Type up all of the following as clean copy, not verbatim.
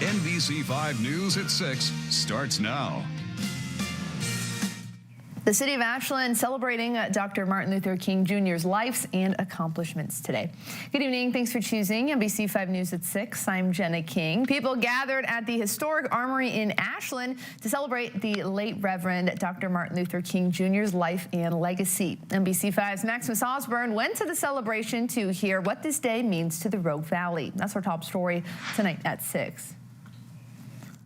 NBC5 News at 6 starts now. The city of Ashland celebrating Dr. Martin Luther King Jr.'s life and accomplishments today. Good evening. Thanks for choosing NBC5 News at 6. I'm Jenna King. People gathered at the historic armory in Ashland to celebrate the late Reverend Dr. Martin Luther King Jr.'s life and legacy. NBC5's Maximus Osborne went to the celebration to hear what this day means to the Rogue Valley. That's our top story tonight at 6.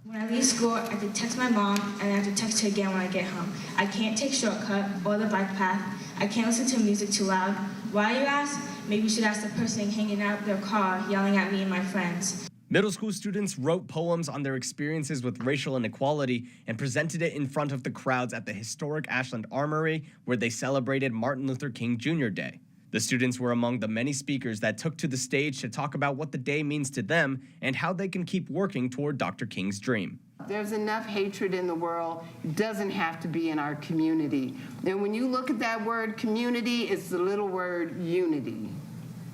When I leave school, I have to text my mom, and I have to text her again when I get home. I can't take shortcut or the bike path. I can't listen to music too loud. Why, you ask? Maybe you should ask the person hanging out their car, yelling at me and my friends. Middle school students wrote poems on their experiences with racial inequality and presented it in front of the crowds at the historic Ashland Armory, where they celebrated Martin Luther King Jr. Day. The students were among the many speakers that took to the stage to talk about what the day means to them and how they can keep working toward Dr. King's dream. There's enough hatred in the world. It doesn't have to be in our community. And when you look at that word community, it's the little word unity.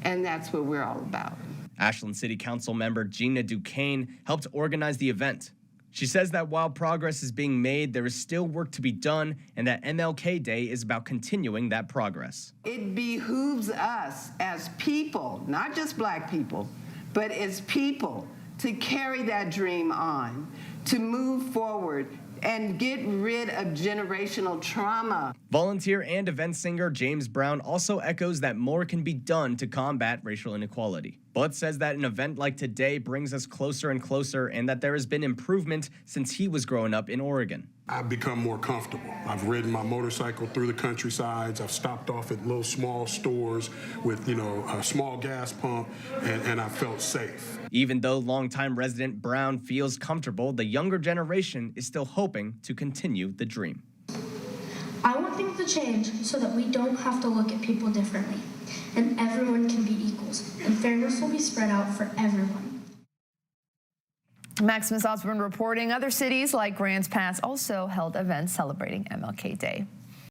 And that's what we're all about. Ashland City Council member Gina Duquesne helped organize the event. She says that while progress is being made, there is still work to be done, and that MLK Day is about continuing that progress. It behooves us as people, not just black people, but as people, to carry that dream on, to move forward and get rid of generational trauma. Volunteer and event singer James Brown also echoes that more can be done to combat racial inequality, but says that an event like today brings us closer and closer and that there has been improvement since he was growing up in Oregon. I've become more comfortable. I've ridden my motorcycle through the countrysides. I've stopped off at little small stores with, a small gas pump, and I felt safe. Even though longtime resident Brown feels comfortable, the younger generation is still hoping to continue the dream. I want things to change so that we don't have to look at people differently, and everyone can be equals, and fairness will be spread out for everyone. Maximus Osborne reporting. Other cities like Grants Pass also held events celebrating MLK Day.